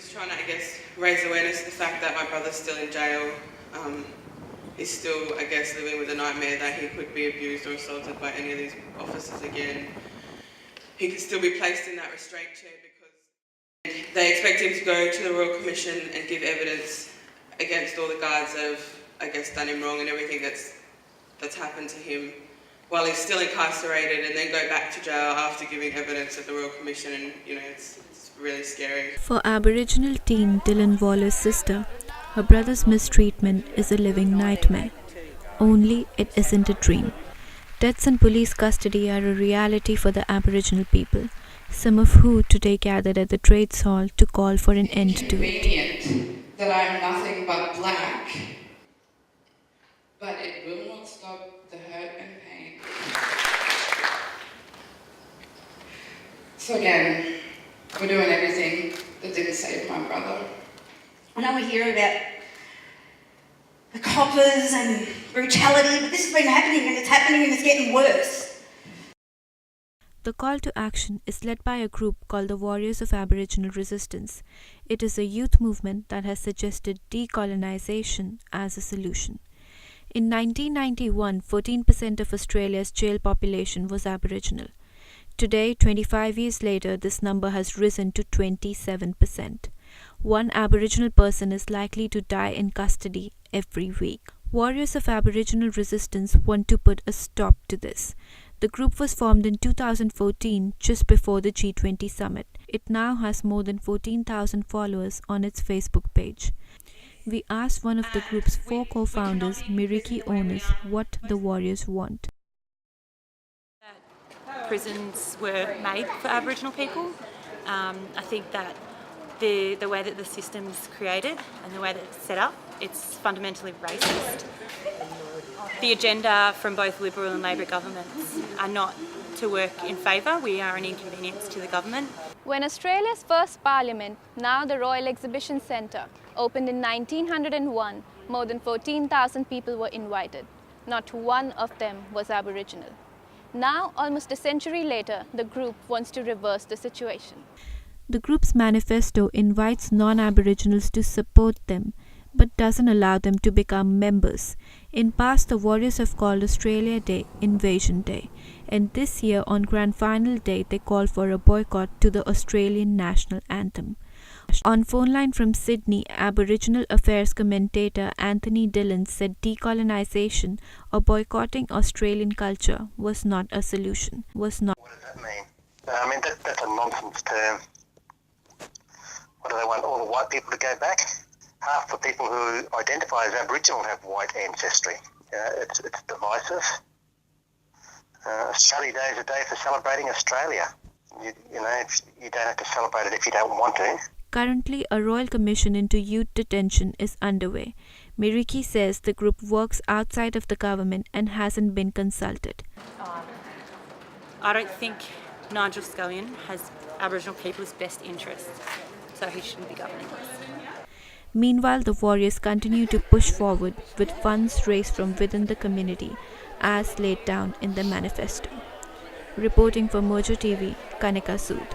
just trying to, I guess, raise awareness of the fact that my brother's still in jail. He's still, I guess, living with a nightmare that he could be abused or assaulted by any of these officers again. He could still be placed in that restraint chair because they expect him to go to the Royal Commission and give evidence against all the guards that have, I guess, done him wrong and everything that's happened to him while he's still incarcerated, and then go back to jail after giving evidence at the Royal Commission, and it's really scary. For Aboriginal teen Dylan Waller's sister, her brother's mistreatment is a living nightmare. Only it isn't a dream. Deaths in police custody are a reality for the Aboriginal people, some of who today gathered at the Trades Hall to call for an end to it. Convenient that I'm nothing but black, but it will not stop the hurt and pain. So again, we're doing everything that didn't save my brother. I know we hear about the coppers and brutality, but this has been happening and it's getting worse. The call to action is led by a group called the Warriors of Aboriginal Resistance. It is a youth movement that has suggested decolonization as a solution. In 1991, 14% of Australia's jail population was Aboriginal. Today, 25 years later, this number has risen to 27%. One Aboriginal person is likely to die in custody every week. Warriors of Aboriginal Resistance want to put a stop to this. The group was formed in 2014, just before the G20 summit. It now has more than 14,000 followers on its Facebook page. We asked one of the group's 4 co-founders, Miriki owners, what the Warriors want. Prisons were made for Aboriginal people. I think that the way that the system's created and the way that it's set up, it's fundamentally racist. The agenda from both Liberal and Labor governments are not to work in favour. We are an inconvenience to the government. When Australia's first parliament, now the Royal Exhibition Centre, opened in 1901, more than 14,000 people were invited. Not one of them was Aboriginal. Now, almost a century later, the group wants to reverse the situation. The group's manifesto invites non-Aboriginals to support them, but doesn't allow them to become members. In past, the Warriors have called Australia Day Invasion Day, and this year on Grand Final Day they call for a boycott to the Australian national anthem. On phone line from Sydney, Aboriginal Affairs commentator Anthony Dillon said decolonisation or boycotting Australian culture was not a solution. What does that mean? That's a nonsense term. What do they want, all the white people to go back? Half the people who identify as Aboriginal have white ancestry. It's divisive. Australia Day is a day for celebrating Australia. You don't have to celebrate it if you don't want to. Currently, a royal commission into youth detention is underway. Miriki says the group works outside of the government and hasn't been consulted. I don't think Nigel Scullion has Aboriginal people's best interests, so he shouldn't be governing us. Meanwhile, the Warriors continue to push forward with funds raised from within the community, as laid down in the manifesto. Reporting for Mojo TV, Kanika Sood.